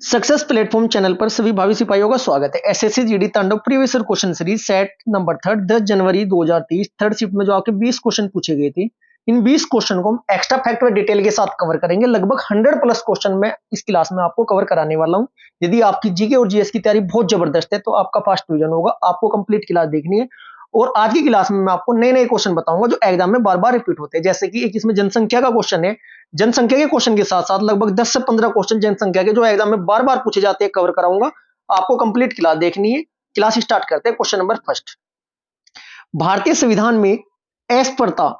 Success platform channel पर सभी भावी सिपाहियों का स्वागत है। एसएससी जीडी तांडव previous year question series set number 10 जनवरी 2023 थर्ड शिफ्ट में जो आपके 20 क्वेश्चन पूछे गए थे, इन 20 क्वेश्चन को हम एक्स्ट्रा फैक्ट व डिटेल के साथ कवर करेंगे। लगभग 100 प्लस क्वेश्चन में इस क्लास में आपको कवर कराने वाला हूं। यदि आपकी जीके और जीएस की तैयारी बहुत जबरदस्त है तो आपका फर्स्ट डिवीजन होगा। आपको कंप्लीट क्लास देखनी है और आज की क्लास में मैं आपको नए नए क्वेश्चन बताऊंगा जो एग्जाम में बार बार रिपीट होते हैं। जैसे कि एक इसमें जनसंख्या का क्वेश्चन है। जनसंख्या के क्वेश्चन के साथ साथ लगभग 10 से 15 क्वेश्चन जनसंख्या के जो एग्जाम में बार बार पूछे जाते हैं कवर कराऊंगा। आपको कंप्लीट क्लास देखनी है। क्लास स्टार्ट करते हैं। क्वेश्चन नंबर फर्स्ट, भारतीय संविधान में अस्पृश्यता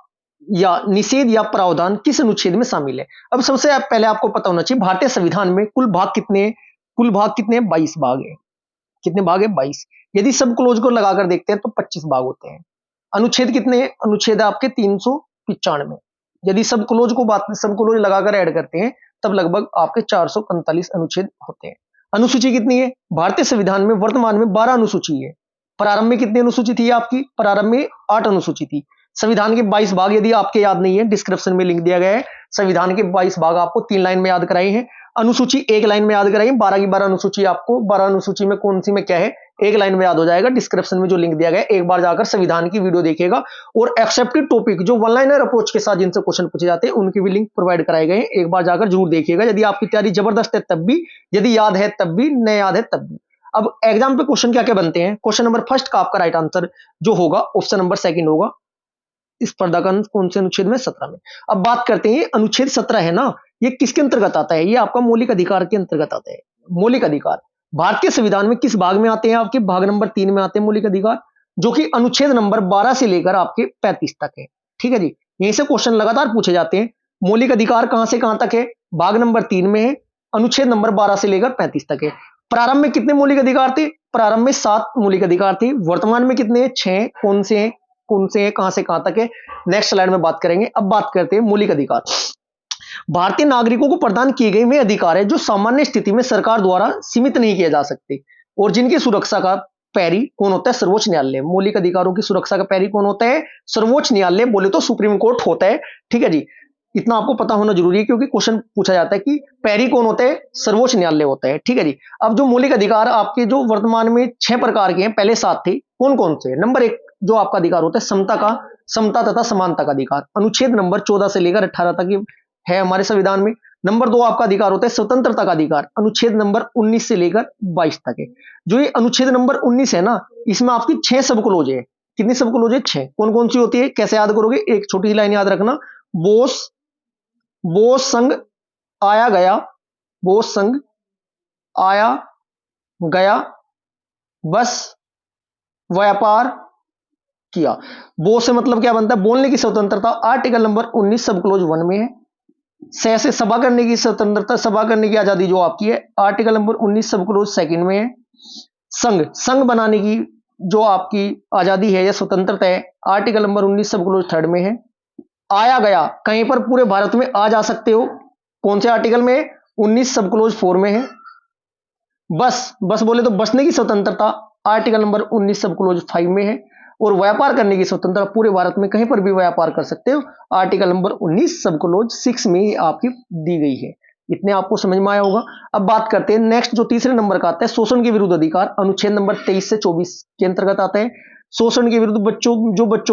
या निषेध या प्रावधान किस अनुच्छेद में शामिल है? अब सबसे पहले आपको पता होना चाहिए भारतीय संविधान में कुल भाग कितने हैं? कुल भाग कितने हैं? 22 भाग है। कितने भाग है? 22। यदि सब क्लोज को लगाकर देखते हैं तो 25 भाग होते हैं। अनुच्छेद कितने हैं? अनुच्छेद आपके 395। यदि सब क्लोज लगाकर ऐड करते हैं तब लगभग आपके 445 अनुच्छेद होते हैं। अनुसूची कितनी है? भारतीय संविधान में वर्तमान में 12 अनुसूची है। प्रारंभ में कितनी अनुसूची थी आपकी? प्रारंभ में 8 अनुसूची थी। संविधान के 22 भाग यदि आपके याद नहीं है, डिस्क्रिप्शन में लिंक दिया गया है। संविधान के 22 भाग आपको 3 लाइन में याद कराए हैं। अनुसूची 1 लाइन में याद कराई। 12 की 12 अनुसूची आपको 12 अनुसूची में कौन सी में क्या है 1 लाइन में याद हो जाएगा। डिस्क्रिप्शन में जो लिंक दिया गया है, एक बार जाकर संविधान की वीडियो देखिएगा। और एक्सेप्टेड टॉपिक जो वन लाइनर अप्रोच के साथ जिनसे क्वेश्चन पूछे जाते हैं उनकी भी लिंक प्रोवाइड कराए गए हैं। एक बार जाकर जरूर देखिएगा। यदि आपकी तैयारी जबरदस्त है तब भी, यदि याद है तब भी, नहीं याद है तब भी। अब एग्जाम पे क्वेश्चन क्या क्या बनते हैं? क्वेश्चन नंबर फर्स्ट का आपका राइट आंसर जो होगा ऑप्शन नंबर सेकंड होगा। स्पर्धा का कौन से अनुच्छेद में? 17 में। अब बात करते हैं अनुच्छेद 17 है ना, ये किसके अंतर्गत आता है? ये आपका मौलिक अधिकार के अंतर्गत आता है। मौलिक अधिकार भारतीय संविधान में किस भाग में आते हैं? आपके भाग नंबर 3 में आते हैं मौलिक अधिकार, जो कि अनुच्छेद नंबर 12 से लेकर आपके 35 तक है। ठीक है जी, यहीं से क्वेश्चन लगातार पूछे जाते हैं। मौलिक अधिकार कहां से कहां तक है? भाग नंबर 3 में है। अनुच्छेद नंबर 12 से लेकर 35 तक है। प्रारंभ में कितने मौलिक अधिकार थे? प्रारंभ में 7 मौलिक अधिकार थे। वर्तमान में कितने हैं? 6। कौन से हैं? कौन से हैं? कहां से कहां तक है? नेक्स्ट स्लाइड में बात करेंगे। अब बात करते हैं मौलिक अधिकार। भारतीय नागरिकों को प्रदान किए गए वे अधिकार है जो सामान्य स्थिति में सरकार द्वारा सीमित नहीं किए जा सकते और जिनकी सुरक्षा का पैरी कौन होता है? सर्वोच्च न्यायालय। मौलिक अधिकारों की सुरक्षा का पैरी कौन होता है? सर्वोच्च न्यायालय, बोले तो सुप्रीम कोर्ट होता है। ठीक है जी, इतना आपको पता होना जरूरी है क्योंकि क्वेश्चन पूछा जाता है कि पैरी कौन होता है? सर्वोच्च न्यायालय होता है। ठीक है जी, अब जो मौलिक अधिकार आपके जो वर्तमान में 6 प्रकार के हैं, पहले 7 थे। कौन कौन से? नंबर 1 जो आपका अधिकार होता है समता तथा समानता का अधिकार, अनुच्छेद नंबर 14 से लेकर 18 तक है हमारे संविधान में। नंबर 2 आपका अधिकार होता है स्वतंत्रता का अधिकार, अनुच्छेद नंबर 19 से लेकर 22 तक है। जो ये अनुच्छेद नंबर 19 है ना, इसमें आपकी 6 सब क्लोज है। कितनी सब क्लोज है? 6। कौन कौन सी होती है? कैसे याद करोगे? एक छोटी सी लाइन याद रखना, बोस संघ आया गया, बोस संघ आया गया, बस व्यापार किया। बोस से मतलब क्या बनता है? बोलने की स्वतंत्रता, आर्टिकल नंबर 19 सब क्लोज 1 में है। से सभा करने की स्वतंत्रता, सभा करने की आजादी जो आपकी है, आर्टिकल नंबर 19 सब क्लोज 2 में है। संघ बनाने की जो आपकी आजादी है या स्वतंत्रता है, आर्टिकल नंबर 19 सब क्लोज 3 में है। आया गया, कहीं पर पूरे भारत में आ जा सकते हो, कौन से आर्टिकल में? 19 सब क्लोज 4 में है। बस बोले तो बसने की स्वतंत्रता, आर्टिकल नंबर 19 सब क्लोज 5 में है। और व्यापार करने की स्वतंत्रता, पूरे भारत में कहीं पर भी व्यापार कर सकते हो, आर्टिकल नंबर 19 सब क्लोज 6 में ही आपकी दी गई है। इतने आपको समझ में आया होगा। अब बात करते हैं नेक्स्ट जो तीसरे नंबर का आता है, शोषण के विरुद्ध अधिकार, अनुच्छेद नंबर 23 से 24 के अंतर्गत आता है। शोषण के विरुद्ध बच्चों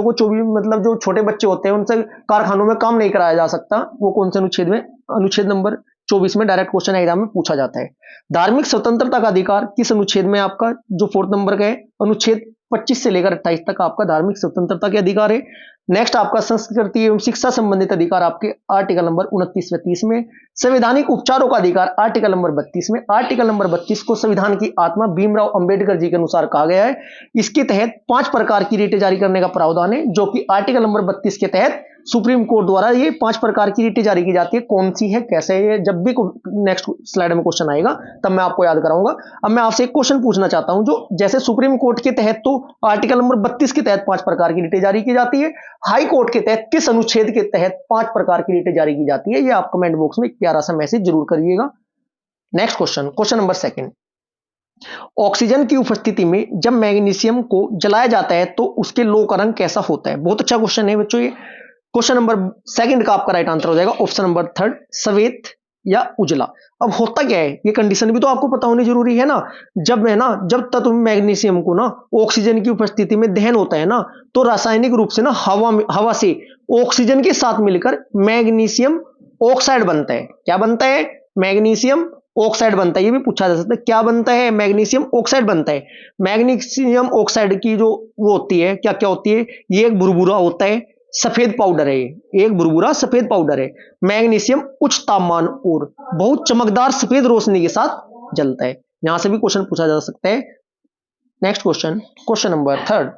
को 24 मतलब जो छोटे बच्चे होते हैं उनसे कारखानों में काम नहीं कराया जा सकता, वो कौन से अनुच्छेद में? अनुच्छेद नंबर 24 में डायरेक्ट क्वेश्चन एग्जाम में पूछा जाता है। धार्मिक स्वतंत्रता का अधिकार किस अनुच्छेद में? आपका जो 4th नंबर का है, अनुच्छेद 25 से लेकर 28 तक आपका धार्मिक स्वतंत्रता के अधिकार है। नेक्स्ट आपका संस्कृति एवं शिक्षा संबंधित अधिकार आपके आर्टिकल नंबर 29 व 30 में। संवैधानिक उपचारों का अधिकार आर्टिकल नंबर 32 में। आर्टिकल नंबर 32 को संविधान की आत्मा भीमराव अंबेडकर जी के अनुसार कहा गया है। इसके तहत 5 प्रकार की रिटें जारी करने का प्रावधान है, जो कि आर्टिकल नंबर 32 के तहत सुप्रीम कोर्ट द्वारा ये 5 प्रकार की रिटें जारी की जाती है। कौन सी है, कैसे है, जब भी नेक्स्ट स्लाइड में क्वेश्चन आएगा तब मैं आपको याद कराऊंगा। अब मैं आपसे एक क्वेश्चन पूछना चाहता हूं, जो जैसे सुप्रीम कोर्ट के तहत तो आर्टिकल नंबर 32 के तहत 5 प्रकार की रिटें जारी की जाती है, हाई कोर्ट के तहत किस अनुच्छेद के तहत 5 प्रकार की रिटें जारी की जाती है? ये आप कमेंट बॉक्स में एक प्यारा सा मैसेज जरूर करिएगा। नेक्स्ट क्वेश्चन नंबर 2, ऑक्सीजन की उपस्थिति में जब मैग्नीशियम को जलाया जाता है तो उसके लो का रंग कैसा होता है? बहुत अच्छा क्वेश्चन है बच्चों ये। क्वेश्चन नंबर 2 का आपका राइट आंसर हो जाएगा ऑप्शन नंबर 3 सफेद। या उजला। अब होता क्या है, ये कंडीशन भी तो आपको पता होनी जरूरी है ना। जब है ना, जब तत्व मैग्नीशियम को ना ऑक्सीजन की उपस्थिति में दहन होता है ना, तो रासायनिक रूप से ना हवा से ऑक्सीजन के साथ मिलकर मैग्नीशियम ऑक्साइड बनता है। क्या बनता है? मैग्नीशियम ऑक्साइड बनता है। ये भी पूछा जा सकता है, क्या बनता है? मैग्नीशियम ऑक्साइड बनता है। मैग्नीशियम ऑक्साइड की जो वो होती है, क्या क्या होती है, ये एक भुरभुरा होता है, सफेद पाउडर है, ये एक भुरभुरा सफेद पाउडर है। मैग्नीशियम उच्च तापमान और बहुत चमकदार सफेद रोशनी के साथ जलता है। यहां से भी क्वेश्चन पूछा जा सकता है। नेक्स्ट क्वेश्चन, क्वेश्चन नंबर 3,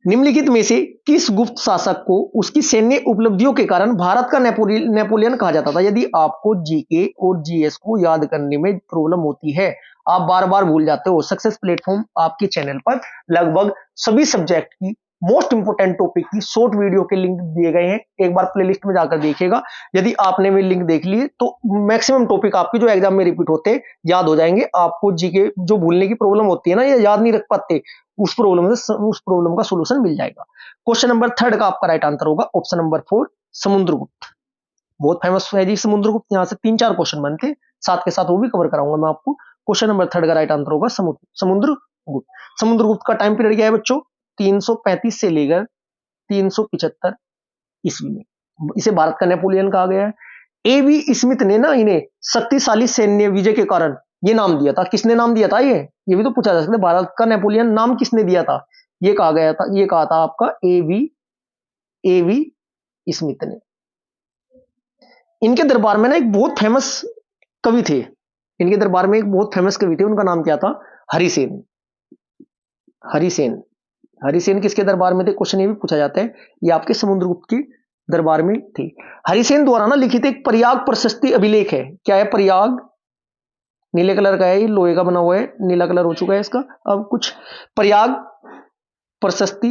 निम्नलिखित में से किस गुप्त शासक को उसकी सैन्य उपलब्धियों के कारण भारत का नेपोलियन कहा जाता था? यदि आपको जीके और जीएस को याद करने में प्रॉब्लम होती है, आप बार बार भूल जाते हो, सक्सेस प्लेटफॉर्म आपके चैनल पर लगभग सभी सब्जेक्ट की मोस्ट इंपोर्टेंट टॉपिक की शॉर्ट वीडियो के लिंक दिए गए हैं। एक बार प्लेलिस्ट में जाकर देखिएगा। यदि आपने भी लिंक देख लिए तो मैक्सिमम टॉपिक आपके जो एग्जाम में रिपीट होते याद हो जाएंगे। आपको जीके जो भूलने की प्रॉब्लम होती है ना, या याद नहीं रख पाते, उस प्रॉब्लम का सॉल्यूशन मिल जाएगा। क्वेश्चन नंबर 3 का आपका राइट आंसर होगा ऑप्शन नंबर 4, समुद्रगुप्त। बहुत फेमस है जी समुद्रगुप्त। यहां से 3-4 क्वेश्चन बनते, साथ के साथ वो भी कवर कराऊंगा मैं आपको। क्वेश्चन नंबर 3 का राइट आंसर होगा समुद्रगुप्त। समुद्रगुप्त का टाइम पीरियड क्या है बच्चों? 335 से लेकर 375 ईस्वी में। इसे भारत का नेपोलियन कहा गया है। एबी स्मिथ ने ना इन्हें शक्तिशाली सैन्य विजय के कारण ये नाम दिया था। किसने नाम दिया था? ये भी तो पूछा जा सकता है, भारत का नेपोलियन नाम किसने दिया था? ये कहा गया था, ये कहा था आपका एवी स्मिथ ने। इनके दरबार में ना एक बहुत फेमस कवि थे। इनके दरबार में एक बहुत फेमस कवि थे, उनका नाम क्या था? हरिसेन। हरिसेन। हरिसेन किसके दरबार में थे? क्वेश्चन ये भी पूछा जाता है। ये आपके समुद्रगुप्त के दरबार में थे। हरिसेन द्वारा ना लिखित एक प्रयाग प्रशस्ति अभिलेख है। क्या है? प्रयाग, नीले कलर का है, ये लोहे का बना हुआ है, नीला कलर हो चुका है इसका। अब कुछ प्रयाग प्रशस्ति,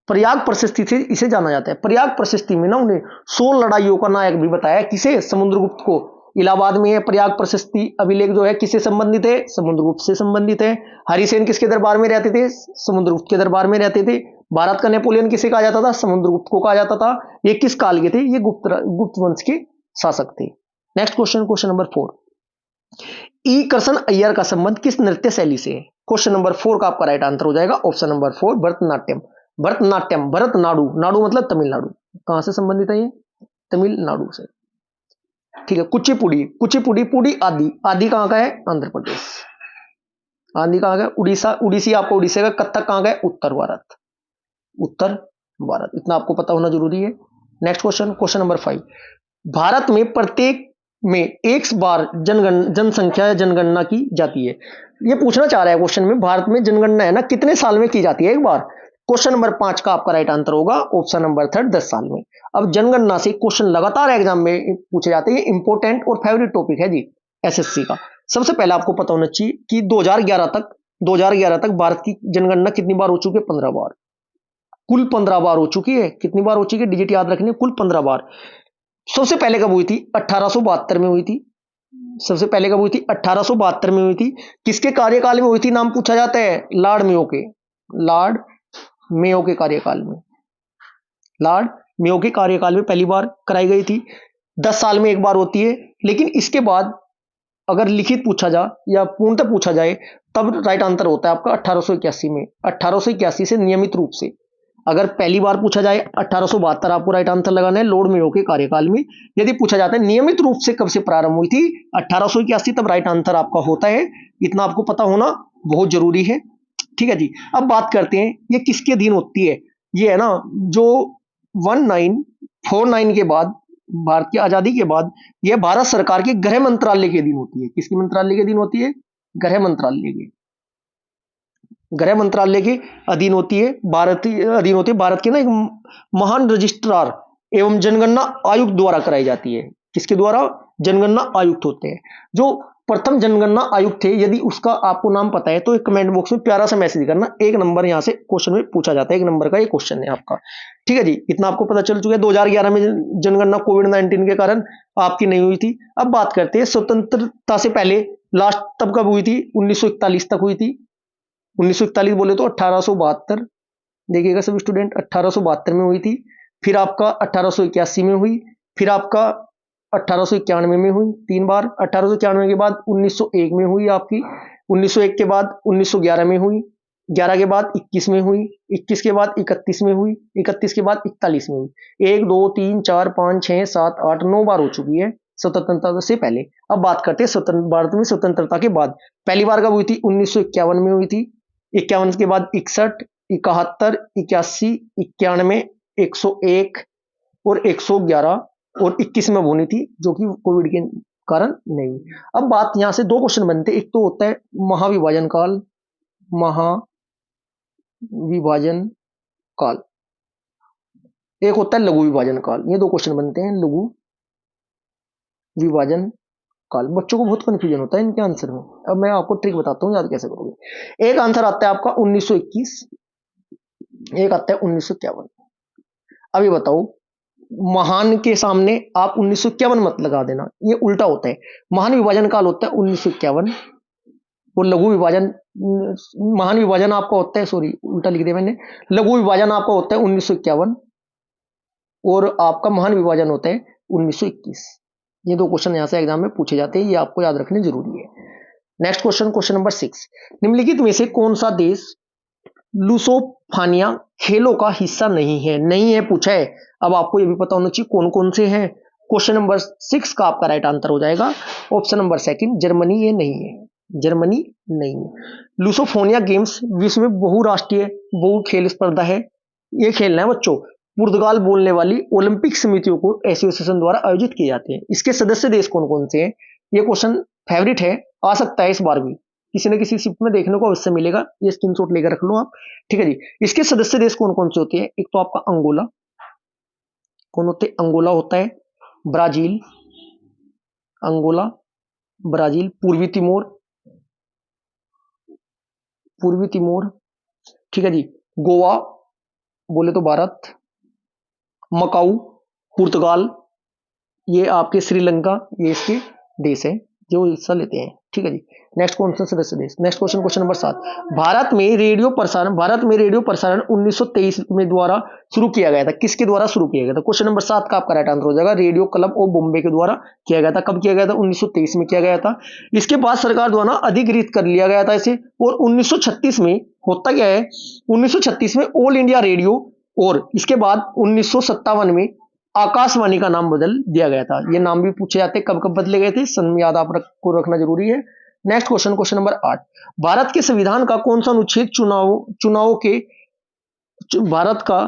प्रयाग प्रशस्ति से इसे जाना जाता है। प्रयाग प्रशस्ति में ना उन्हें 100 लड़ाइयों का नायक भी बताया। किसे? समुद्रगुप्त को। इलाहाबाद में है प्रयाग प्रशस्ति अभिलेख जो है किससे संबंधित है? समुद्रगुप्त से संबंधित है। हरिसेन किसके दरबार में रहते थे? समुद्रगुप्त के दरबार में रहते थे। भारत का नेपोलियन किसे कहा जाता था? समुद्रगुप्त को कहा जाता था। ये किस काल के थे? ये गुप्त वंश के शासक थे। नेक्स्ट क्वेश्चन, क्वेश्चन नंबर 4, ई कृष्ण अय्यर का संबंध किस नृत्य शैली से है? क्वेश्चन नंबर 4 का आपका राइट आंसर हो जाएगा ऑप्शन नंबर 4, भरतनाट्यम। भरतनाट्यम, भरतनाडु, नाडु मतलब तमिलनाडु। कहां से संबंधित है ये? तमिलनाडु से। ठीक है। कुचिपुड़ी, कुचिपुड़ी, पुड़ी आदि, आदि कहां का है? आंध्र प्रदेश। आदि कहां का? उड़ीसा, उड़ीसी आपको उड़ीसा का। कथक कहां का है? उत्तर भारत। उत्तर भारत, इतना आपको पता होना जरूरी है। Next question, question number 5, Bharat में प्रत्येक में एक बार जनसंख्या या जनगणना की जाती है। ये पूछना चाह रहा है क्वेश्चन में, भारत में जनगणना है ना कितने साल में की जाती है? एक बार। क्वेश्चन नंबर 5 का आपका राइट आंसर होगा ऑप्शन नंबर 3, 10 साल में। अब जनगणना से क्वेश्चन लगातार एग्जाम में पूछे जाते हैं। इंपोर्टेंट और फेवरेट टॉपिक है जी एसएससी का। सबसे पहले आपको पता होना चाहिए कि 2011 तक भारत की जनगणना कितनी बार हो चुकी है? 15 बार। कुल 15 बार हो चुकी है। कितनी बार हो चुकी है? डिजिट याद रखने, कुल 15 बार। सबसे पहले कब हुई थी? 1872 में हुई थी। सबसे पहले कब हुई थी? 1872 में हुई थी। किसके कार्यकाल में हुई थी? नाम पूछा जाता है लॉर्ड मेयो के। लॉर्ड मेयो के कार्यकाल में। लॉर्ड मेयो के कार्यकाल में पहली बार कराई गई थी। 10 साल में एक बार होती है। लेकिन इसके बाद अगर लिखित पूछा जाए या पूर्णतः पूछा जाए तब राइट आंसर होता है आपका 1881 में। 1881 से नियमित रूप से। अगर पहली बार पूछा जाए 1872 आपको राइट आंसर लगाना है, लॉर्ड मेयो के कार्यकाल में। यदि पूछा जाता है नियमित रूप से कब से प्रारंभ हुई थी? 1881, तब राइट आंसर आपका होता है। इतना आपको पता होना बहुत जरूरी है। ठीक है जी। अब बात करते हैं ये किसके अधीन होती है। ये है ना जो 1949 के बाद, भारत की आजादी के बाद, यह भारत सरकार के गृह मंत्रालय के अधीन होती है। किसके मंत्रालय के अधीन होती है? गृह मंत्रालय के। गृह मंत्रालय के अधीन होती है। भारत के ना एक महान रजिस्ट्रार एवं जनगणना आयुक्त द्वारा कराई जाती है। किसके द्वारा? जनगणना आयुक्त होते हैं। जो प्रथम जनगणना आयुक्त थे, यदि उसका आपको नाम पता है तो एक कमेंट बॉक्स में प्यारा सा मैसेज करना। 1 नंबर यहां से क्वेश्चन में पूछा जाता है। 1 नंबर का ये क्वेश्चन है आपका। ठीक है जी। इतना आपको पता चल चुका है। 2011 में जनगणना कोविड-19 के कारण आपकी नहीं हुई थी। अब बात करते हैं स्वतंत्रता से पहले लास्ट तब कब हुई थी? 1941 तक हुई थी। 1941 बोले तो 1872। देखिएगा सब स्टूडेंट, 1872 में हुई थी। फिर आपका 1881 में हुई। फिर आपका 1891 में हुई 3 बार, 1891 के बाद 1901 में हुई आपकी, 1901 के बाद 1911 में हुई, 11 के बाद 21 में हुई, 21 के बाद 31 में हुई, 31 के बाद 41 में हुई। 1 2 3 4 5 6 7 8 9 बार हो चुकी है स्वतंत्रता से पहले। अब बात करते हैं स्वतंत्र भारत में स्वतंत्रता के बाद। पहली बार कब हुई थी? 1951 में हुई थी। 51 के बाद 61, 71, 81, 91, 101 और 111 और 21 में होनी थी, जो कि कोविड के कारण नहीं। अब बात यहां से दो क्वेश्चन बनते हैं, एक तो होता है महाविभाजन काल, महाविभाजन काल, एक होता है लघु विभाजन काल। ये दो क्वेश्चन बनते हैं, लघु विभाजन काल। बच्चों को बहुत कंफ्यूजन होता है इनके आंसर में। अब मैं आपको ट्रिक बताता हूं, याद कैसे करोगे। एक आंसर आता है आपका 1921, एक आता है 1951। अभी बताओ, महान के सामने आप 1951 मत लगा देना, ये उल्टा होता है। महान विभाजन काल होता है 1951 और लघु विभाजन, महान विभाजन आपका होता है, सॉरी उल्टा लिख दिया मैंने, लघु विभाजन आपका होता है 1951 और आपका महान विभाजन होता है 1921। ये दो क्वेश्चन यहां से एग्जाम में पूछे जाते हैं, ये आपको याद रखने जरूरी है। नेक्स्ट क्वेश्चन, क्वेश्चन नंबर 6, निम्नलिखित में से कौन सा देश लुसोफानिया खेलों का हिस्सा नहीं है? नहीं है पूछा है, अब आपको ये भी पता होना चाहिए कौन कौन से हैं। क्वेश्चन नंबर 6 का आपका राइट आंसर हो जाएगा ऑप्शन नंबर सेकंड, जर्मनी। ये नहीं है, जर्मनी नहीं है। लुसोफोनिया गेम्स विश्व में बहुराष्ट्रीय बहु खेल स्पर्धा है। ये खेलना है बच्चों, पुर्तगाल बोलने वाली ओलंपिक समितियों को एसोसिएशन द्वारा आयोजित किए जाते हैं। इसके सदस्य देश कौन कौन से हैं? ये क्वेश्चन फेवरेट है, आ सकता है इस बार भी, किसी न किसी शिफ्ट में देखने को अवश्य मिलेगा, ये स्क्रीनशॉट लेकर रख लो आप, ठीक है जी। इसके सदस्य देश कौन कौन से होते हैं? एक तो आपका अंगोला, कौन होते हैं? अंगोला होता है, ब्राजील, अंगोला, ब्राजील, पूर्वी तिमोर, पूर्वी तिमोर, ठीक है जी, गोवा बोले तो भारत, मकाऊ, पुर्तगाल, ये आपके श्रीलंका, ये इसके देश है जो हिस्सा लेते हैं, ठीक है जी। नेक्स्ट कौन सा सदस्य देश? Next question, question number 7, Bharat में रेडियो प्रसारण 1923 में द्वारा शुरू किया गया था। किसके द्वारा शुरू किया गया था? क्वेश्चन नंबर 7 का आपका राइट आंसर हो जाएगा रेडियो क्लब ऑफ बॉम्बे के द्वारा किया गया था। कब किया गया था? 1923 में किया गया था। इसके बाद सरकार द्वारा अधिकृत कर लिया गया था इसे, और 1936 में होता क्या है, 1936 में ऑल इंडिया रेडियो, और इसके बाद 1957 में आकाशवाणी का नाम बदल दिया गया था। ये नाम भी पूछे जाते हैं, कब कब बदले गए थे, सन याद आपको रखना जरूरी है। Next question, question number 8, Bharat के संविधान का कौन सा अनुच्छेद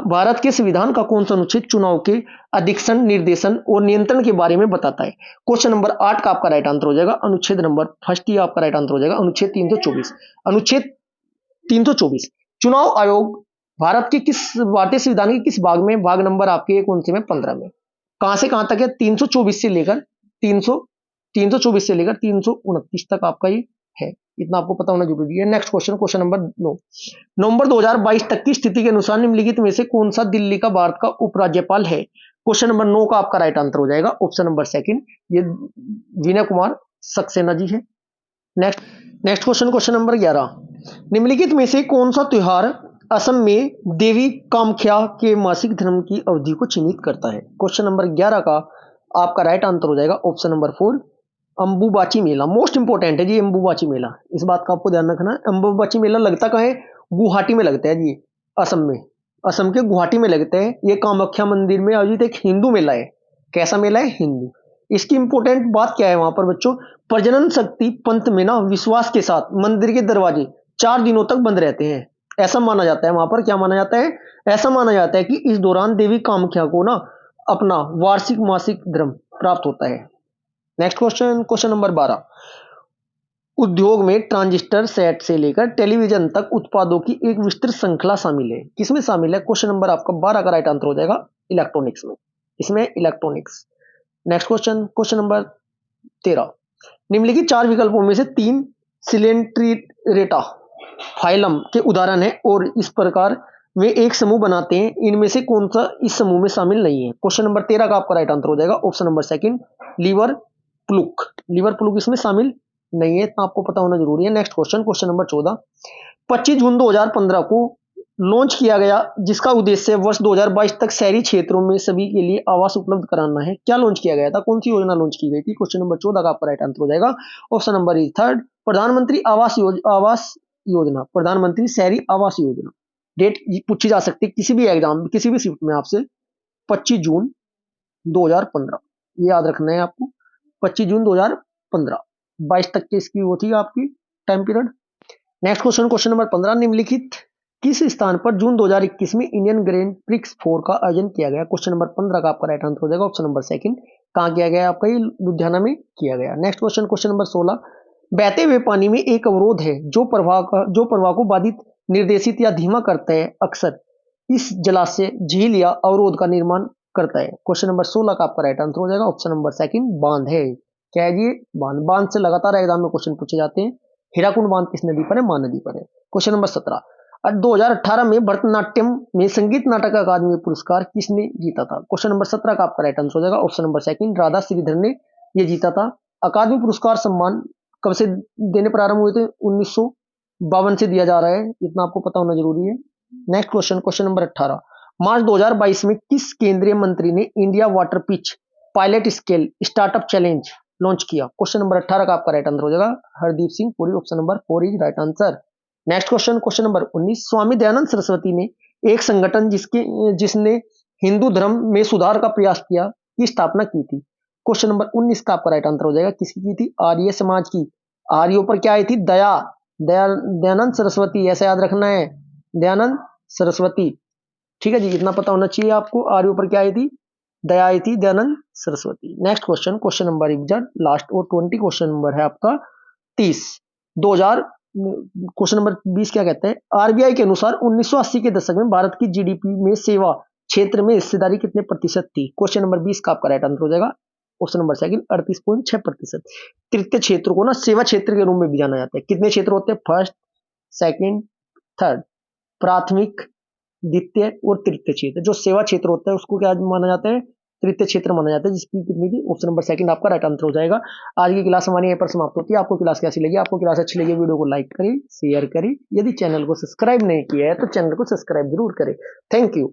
भारत के संविधान का कौन सा अनुच्छेद चुनाव के अधिक्षण, निर्देशन और नियंत्रण के बारे में बताता है? क्वेश्चन नंबर 8 का आपका राइट आंसर हो जाएगा अनुच्छेद नंबर फर्स्ट, ही आपका राइट आंसर हो जाएगा अनुच्छेद 324। अनुच्छेद 324, चुनाव आयोग भारतीय संविधान के किस भाग में? भाग नंबर आपके कौन से में? 15 में। कहां से कहां तक है? 324 से लेकर 329 तक आपका ये है, इतना आपको पता होना जरूरी है। नेक्स्ट क्वेश्चन, क्वेश्चन नंबर 9, नवंबर 2022 तक की स्थिति के अनुसार निम्नलिखित में से कौन सा दिल्ली का भारत का उपराज्यपाल है? क्वेश्चन नंबर 9 का आपका राइट आंसर हो जाएगा ऑप्शन नंबर सेकंड, ये विनय कुमार सक्सेना जी है। नेक्स्ट क्वेश्चन, क्वेश्चन नंबर 11, निम्नलिखित में से कौन सा त्योहार असम में देवी कामाख्या के मासिक धर्म की अवधि को चिन्हित करता है? क्वेश्चन नंबर 11 का आपका राइट आंसर हो जाएगा ऑप्शन नंबर 4, अंबुबाची मेला। मोस्ट इंपोर्टेंट है जी अंबुबाची मेला, इस बात का आपको ध्यान रखना है। अंबुबाची मेला लगता कहाँ है? गुवाहाटी में लगता है जी, असम में, असम के गुवाहाटी में लगता है। ये कामाख्या मंदिर में आयोजित एक हिंदू मेला है। कैसा मेला है? हिंदू। इसकी इंपोर्टेंट बात क्या है वहां पर बच्चों? प्रजनन शक्ति पंथ में ना विश्वास के साथ मंदिर के दरवाजे 4 दिनों तक बंद रहते हैं। ऐसा माना जाता है वहां पर, क्या माना जाता है? ऐसा माना जाता है कि इस दौरान देवी कामाख्या को ना अपना वार्षिक मासिक धर्म प्राप्त होता है। नेक्स्ट क्वेश्चन, क्वेश्चन नंबर 12, उद्योग में ट्रांजिस्टर सेट से लेकर टेलीविजन तक उत्पादों की एक विस्तृत श्रृंखला शामिल है। किसमें शामिल है? क्वेश्चन नंबर आपका 12 का राइट आंसर हो जाएगा इलेक्ट्रॉनिक्स में, इसमें electronics. Next question, question number 13, निम्नलिखित 4 विकल्पों में से 3 सिलेंट्रेटा फाइलम के उदाहरण है और इस प्रकार वे एक समूह बनाते हैं, इनमें से कौन सा इस समूह में शामिल नहीं है? क्वेश्चन नंबर 13 का आपका राइट आंसर हो जाएगा option number second, liver pluck. Liver pluck इसमें शामिल नहीं है, इतना आपको पता होना जरूरी है। नेक्स्ट क्वेश्चन, क्वेश्चन नंबर 14, 25 जून 2015 को लॉन्च किया गया, जिसका उद्देश्य वर्ष 2022 तक शहरी क्षेत्रों में सभी के लिए आवास उपलब्ध कराना है? क्या लॉन्च किया गया था, कौन सी योजना लॉन्च की गई थी? क्वेश्चन नंबर 14 का आपका राइट आंसर हो जाएगा ऑप्शन नंबर ई थर्ड, प्रधानमंत्री आवास योजना, प्रधानमंत्री शहरी आवास योजना। डेट पूछी जा सकती है किसी भी एग्जाम में, किसी भी शिफ्ट में आपसे, 25 जून 2015, ये याद रखना है आपको, 25 जून 2015, 22 तक की इसकी वो थी आपकी time period. Next question, question number 15, निम्नलिखित किस स्थान पर जून 2021 में इंडियन ग्रैंड प्रिक्स 4 का आयोजन किया गया? क्वेश्चन नंबर 15 का आपका राइट आंसर हो जाएगा ऑप्शन नंबर सेकंड, कहां किया गया आपका? ये लुधियाना में किया गया। नेक्स्ट क्वेश्चन, क्वेश्चन नंबर 16, बहते हुए पानी में एक अवरोध है जो प्रवाह को बाधित, निर्देशित या धीमा करता है, अक्सर इस जलाशय, झील या अवरोध का निर्माण करता है। क्वेश्चन नंबर 16 का आपका राइट आंसर हो जाएगा ऑप्शन नंबर सेकंड, बांध है। क्या है ये? बांध। बांध से लगातार एग्जाम में क्वेश्चन पूछे जाते हैं। हीराकुंड बांध किस नदी पर है? महानदी पर है। क्वेश्चन नंबर 17, 2018 में भरतनाट्यम में संगीत नाटक अकादमी पुरस्कार किसने जीता था? क्वेश्चन नंबर 17 का आपका राइट आंसर हो जाएगा option number second, Radha Sridhar ने ये जीता था। अकादमी पुरस्कार सम्मान कब से देने प्रारंभ हुए थे? 1952 से दिया जा रहा है, इतना आपको पता होना जरूरी है। नेक्स्ट क्वेश्चन, क्वेश्चन नंबर 18, मार्च 2022 में किस केंद्रीय मंत्री ने India water pitch pilot scale startup challenge launch किया? क्वेश्चन नंबर 18 का आपका राइट आंसर हो जाएगा Hardeep Singh Puri, option number 4 is right answer. Next question, question number 19, Swami Dayanand Saraswati ने एक संगठन जिसने हिंदू धर्म में सुधार का प्रयास किया की स्थापना की थी? क्वेश्चन नंबर 19 का आपका राइट आंसर हो जाएगा किसकी की थी? आर्य समाज की। आर्यों पर क्या आई थी? दयानंद सरस्वती, ऐसा याद रखना है, दयानंद सरस्वती। ठीक है जी, इतना पता होना चाहिए आपको। आर्यों पर क्या आई थी? दया आई थी, Dayanand Saraswati. Next question, question number last और 20 क्वेश्चन नंबर है आपका 30, 2000, क्वेश्चन नंबर 20 क्या कहते हैं? आरबीआई के अनुसार 1980 के दशक में भारत की जीडीपी में सेवा क्षेत्र में हिस्सेदारी कितने प्रतिशत थी? क्वेश्चन नंबर 20 का आपका राइट आंसर हो जाएगा ऑप्शन नंबर सेकंड, 38.6%। तृतीय क्षेत्र को ना सेवा क्षेत्र के रूप में भी जाना जाता है। कितने क्षेत्र होते हैं? फर्स्ट, सेकंड, थर्ड, प्राथमिक, द्वितीय और तृतीय क्षेत्र। जो सेवा क्षेत्र होता है उसको क्या माना जाता है? तृतीय क्षेत्र माना जाता है, जिसकी कितनी थी? ऑप्शन नंबर सेकंड आपका राइट आंसर हो जाएगा। आज की क्लास हमारी यहाँ पर समाप्त होती है। आपको क्लास कैसी लगी? आपको क्लास अच्छी लगी वीडियो को लाइक करें, शेयर करें, यदि चैनल को सब्सक्राइब नहीं किया है तो चैनल को सब्सक्राइब जरूर करें। Thank you.